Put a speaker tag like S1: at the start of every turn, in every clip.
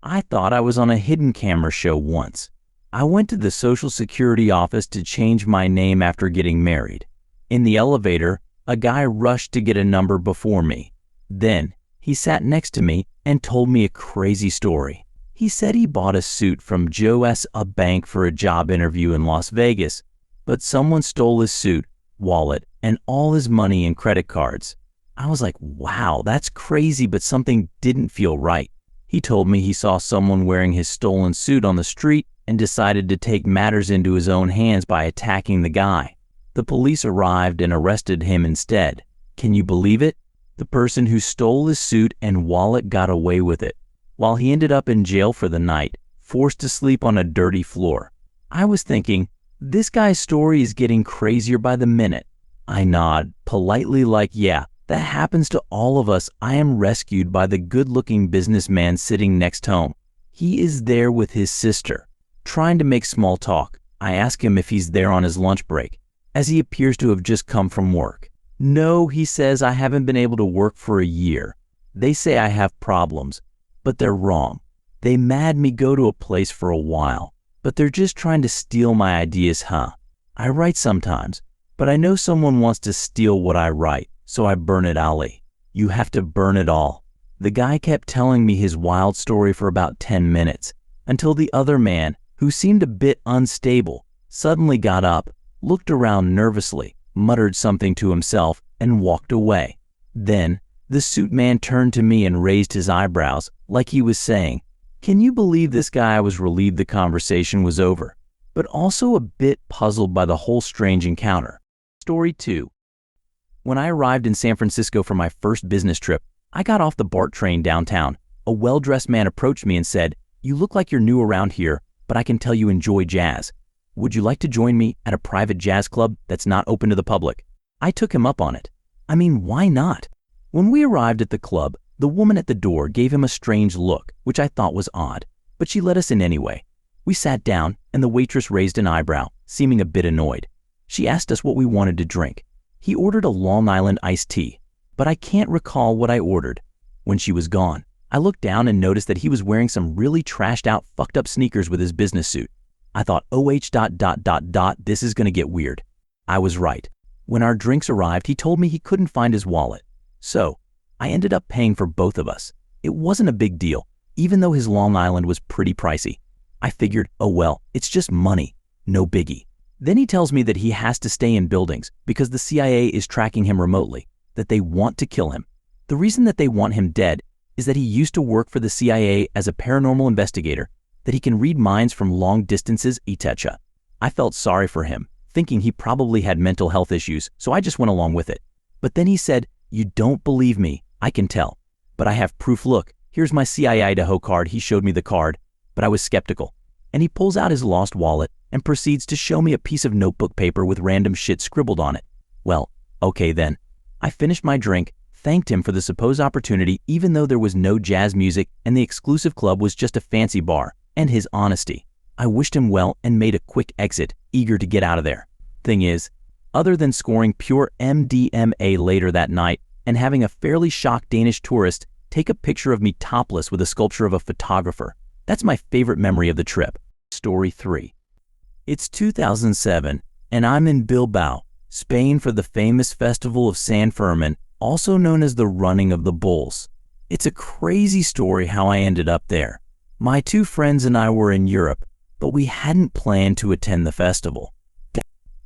S1: I thought I was on a hidden camera show once. I went to the Social Security office to change my name after getting married. In the elevator, a guy rushed to get a number before me. Then, he sat next to me and told me a crazy story. He said he bought a suit from Joe S. a bank for a job interview in Las Vegas, but someone stole his suit, wallet, and all his money and credit cards. I was like, wow, that's crazy, but something didn't feel right. He told me he saw someone wearing his stolen suit on the street and decided to take matters into his own hands by attacking the guy. The police arrived and arrested him instead. Can you believe it? The person who stole his suit and wallet got away with it, while he ended up in jail for the night, forced to sleep on a dirty floor. I was thinking, this guy's story is getting crazier by the minute. I nod, politely like, yeah, that happens to all of us. I am rescued by the good-looking businessman sitting next home. He is there with his sister, trying to make small talk. I ask him if he's there on his lunch break, as he appears to have just come from work. No, he says, I haven't been able to work for a year. They say I have problems, but they're wrong. They mad me go to a place for a while, but they're just trying to steal my ideas, huh? I write sometimes, but I know someone wants to steal what I write, so I burn it, Ali. You have to burn it all. The guy kept telling me his wild story for about 10 minutes, until the other man, who seemed a bit unstable, suddenly got up, looked around nervously, muttered something to himself, and walked away. Then, the suit man turned to me and raised his eyebrows, like he was saying, can you believe this guy? I was relieved the conversation was over, but also a bit puzzled by the whole strange encounter. Story 2. When I arrived in San Francisco for my first business trip, I got off the BART train downtown. A well-dressed man approached me and said, you look like you're new around here, but I can tell you enjoy jazz. Would you like to join me at a private jazz club that's not open to the public? I took him up on it. I mean, why not? When we arrived at the club, the woman at the door gave him a strange look, which I thought was odd, but she let us in anyway. We sat down, and the waitress raised an eyebrow, seeming a bit annoyed. She asked us what we wanted to drink. He ordered a Long Island iced tea, but I can't recall what I ordered. When she was gone, I looked down and noticed that he was wearing some really trashed out, fucked up sneakers with his business suit. I thought, this is gonna get weird. I was right. When our drinks arrived, he told me he couldn't find his wallet. So, I ended up paying for both of us. It wasn't a big deal, even though his Long Island was pretty pricey. I figured, oh well, it's just money, no biggie. Then he tells me that he has to stay in buildings because the CIA is tracking him remotely, that they want to kill him. The reason that they want him dead is that he used to work for the CIA as a paranormal investigator, that he can read minds from long distances, etc. I felt sorry for him, thinking he probably had mental health issues, so I just went along with it. But then he said, you don't believe me, I can tell. But I have proof, look, here's my CIA Idaho card. He showed me the card, but I was skeptical. And he pulls out his lost wallet and proceeds to show me a piece of notebook paper with random shit scribbled on it. Well, okay then. I finished my drink, thanked him for the supposed opportunity even though there was no jazz music and the exclusive club was just a fancy bar, and his honesty. I wished him well and made a quick exit, eager to get out of there. Thing is, other than scoring pure MDMA later that night and having a fairly shocked Danish tourist take a picture of me topless with a sculpture of a photographer, that's my favorite memory of the trip. Story 3. It's 2007, and I'm in Bilbao, Spain for the famous festival of San Fermin, also known as the Running of the Bulls. It's a crazy story how I ended up there. My two friends and I were in Europe, but we hadn't planned to attend the festival.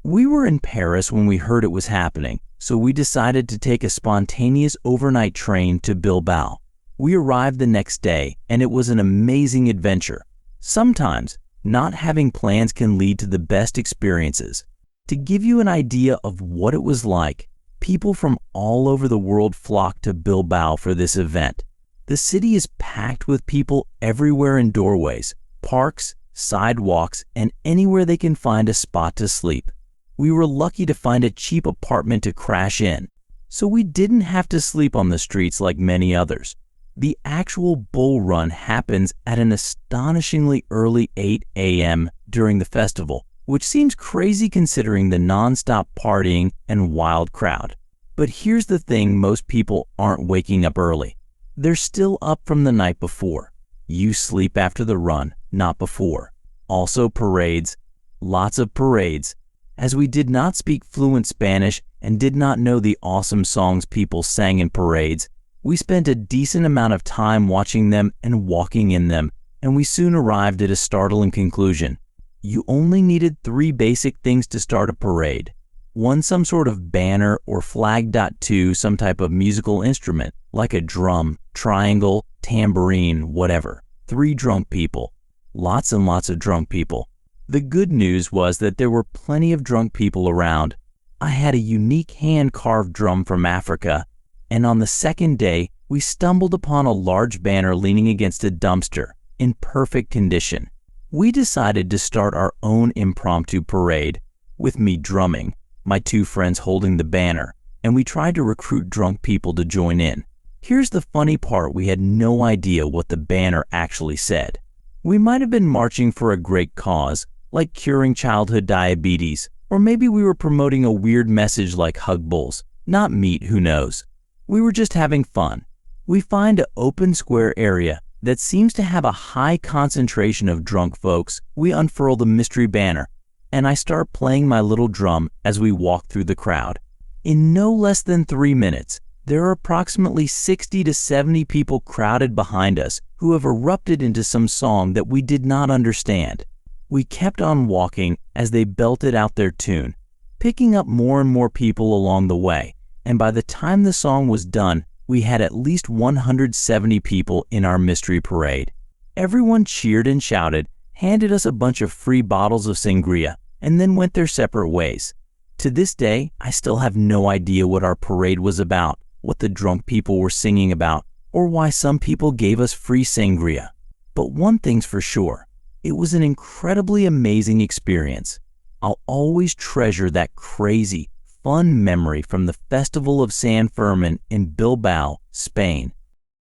S1: We were in Paris when we heard it was happening, so we decided to take a spontaneous overnight train to Bilbao. We arrived the next day, and it was an amazing adventure. Sometimes, not having plans can lead to the best experiences. To give you an idea of what it was like, people from all over the world flocked to Bilbao for this event. The city is packed with people everywhere in doorways, parks, sidewalks, and anywhere they can find a spot to sleep. We were lucky to find a cheap apartment to crash in, so we didn't have to sleep on the streets like many others. The actual bull run happens at an astonishingly early 8 a.m. during the festival, which seems crazy considering the non-stop partying and wild crowd. But here's the thing, most people aren't waking up early. They're still up from the night before. You sleep after the run, not before. Also parades, lots of parades. As we did not speak fluent Spanish and did not know the awesome songs people sang in parades, we spent a decent amount of time watching them and walking in them, and we soon arrived at a startling conclusion. You only needed 3 basic things to start a parade. 1, some sort of banner or flag. 2, some type of musical instrument, like a drum, triangle, tambourine, whatever. 3, drunk people. Lots and lots of drunk people. The good news was that there were plenty of drunk people around. I had a unique hand-carved drum from Africa, and on the second day, we stumbled upon a large banner leaning against a dumpster, in perfect condition. We decided to start our own impromptu parade, with me drumming, my 2 friends holding the banner, and we tried to recruit drunk people to join in. Here's the funny part: we had no idea what the banner actually said. We might have been marching for a great cause, like curing childhood diabetes, or maybe we were promoting a weird message like hug bulls, not meat, who knows. We were just having fun. We find an open square area that seems to have a high concentration of drunk folks. We unfurl the mystery banner, and I start playing my little drum as we walk through the crowd. In no less than 3 minutes, there are approximately 60 to 70 people crowded behind us who have erupted into some song that we did not understand. We kept on walking as they belted out their tune, picking up more and more people along the way, and by the time the song was done, we had at least 170 people in our mystery parade. Everyone cheered and shouted, handed us a bunch of free bottles of sangria, and then went their separate ways. To this day, I still have no idea what our parade was about, what the drunk people were singing about, or why some people gave us free sangria. But one thing's for sure, it was an incredibly amazing experience. I'll always treasure that crazy, fun memory from the Festival of San Fermin in Bilbao, Spain.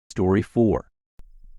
S1: Story 4.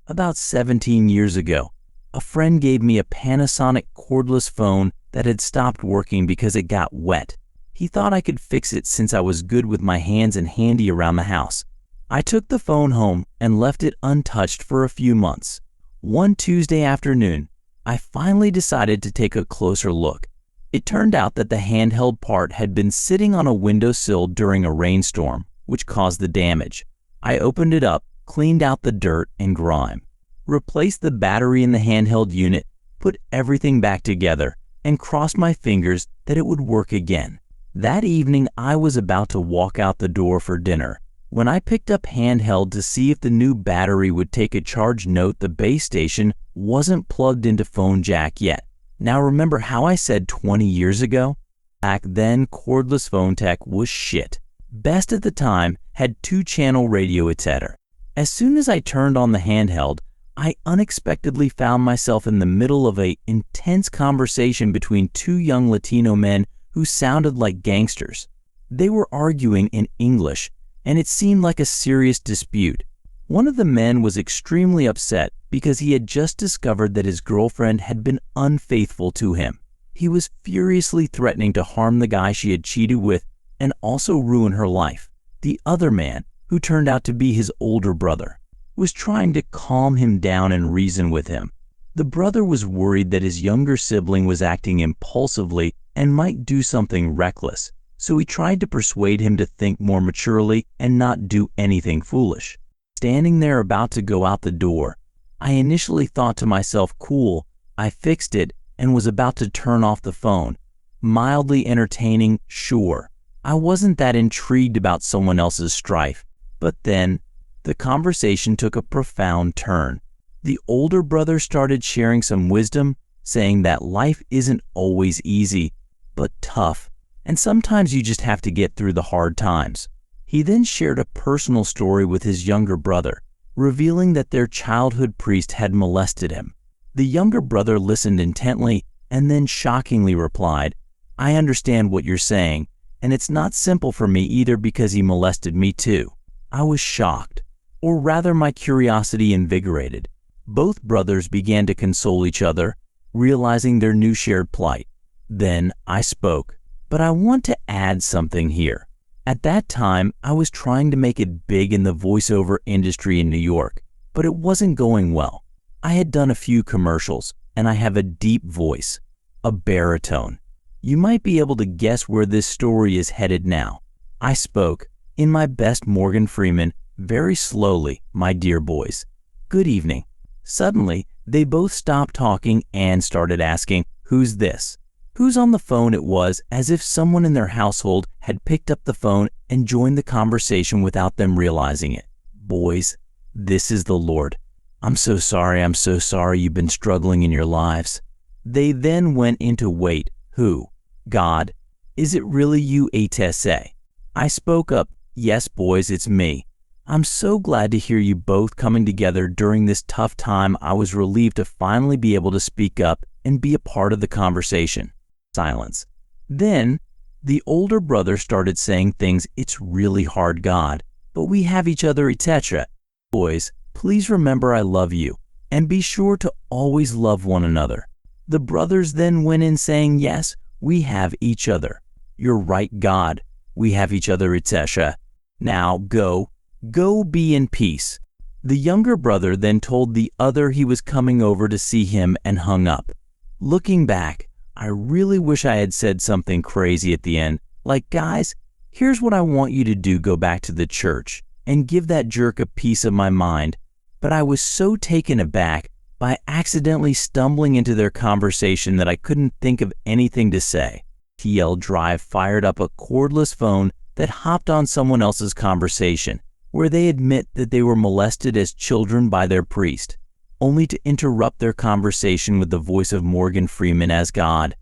S1: About 17 years ago, a friend gave me a Panasonic cordless phone that had stopped working because it got wet. He thought I could fix it since I was good with my hands and handy around the house. I took the phone home and left it untouched for a few months. One Tuesday afternoon, I finally decided to take a closer look. It turned out that the handheld part had been sitting on a windowsill during a rainstorm, which caused the damage. I opened it up, cleaned out the dirt and grime, replaced the battery in the handheld unit, put everything back together, and crossed my fingers that it would work again. That evening, I was about to walk out the door for dinner when I picked up handheld to see if the new battery would take a charge. Note the base station wasn't plugged into phone jack yet. Now remember how I said 20 years ago? Back then, cordless phone tech was shit. Best at the time had 2-channel radio, etc. As soon as I turned on the handheld, I unexpectedly found myself in the middle of an intense conversation between 2 young Latino men who sounded like gangsters. They were arguing in English, and it seemed like a serious dispute. One of the men was extremely upset because he had just discovered that his girlfriend had been unfaithful to him. He was furiously threatening to harm the guy she had cheated with and also ruin her life. The other man, who turned out to be his older brother, was trying to calm him down and reason with him. The brother was worried that his younger sibling was acting impulsively and might do something reckless, so he tried to persuade him to think more maturely and not do anything foolish. Standing there about to go out the door, I initially thought to myself, cool, I fixed it, and was about to turn off the phone. Mildly entertaining, sure. I wasn't that intrigued about someone else's strife. But then, the conversation took a profound turn. The older brother started sharing some wisdom, saying that life isn't always easy, but tough, and sometimes you just have to get through the hard times. He then shared a personal story with his younger brother, revealing that their childhood priest had molested him. The younger brother listened intently and then shockingly replied, "I understand what you're saying, and it's not simple for me either because he molested me too." I was shocked, or rather my curiosity invigorated. Both brothers began to console each other, realizing their new shared plight. Then I spoke, but I want to add something here. At that time, I was trying to make it big in the voiceover industry in New York, but it wasn't going well. I had done a few commercials, and I have a deep voice, a baritone. You might be able to guess where this story is headed now. I spoke, in my best Morgan Freeman, very slowly, my dear boys. Good evening. Suddenly, they both stopped talking and started asking, "Who's this?" Who's on the phone it was, as if someone in their household had picked up the phone and joined the conversation without them realizing it. Boys, this is the Lord. I'm so sorry you've been struggling in your lives. They then went into wait. Who? God. Is it really you, Atessa? I spoke up. Yes, boys, it's me. I'm so glad to hear you both coming together during this tough time. I was relieved to finally be able to speak up and be a part of the conversation. Silence. Then, the older brother started saying things. It's really hard, God, but we have each other, etc. Boys, please remember I love you, and be sure to always love one another. The brothers then went in saying, yes, we have each other. You're right, God, we have each other, etc. Now go be in peace. The younger brother then told the other he was coming over to see him and hung up. Looking back, I really wish I had said something crazy at the end, like, guys, here's what I want you to do, go back to the church and give that jerk a piece of my mind. But I was so taken aback by accidentally stumbling into their conversation that I couldn't think of anything to say. TL Drive fired up a cordless phone that hopped on someone else's conversation, where they admit that they were molested as children by their priest, only to interrupt their conversation with the voice of Morgan Freeman as God.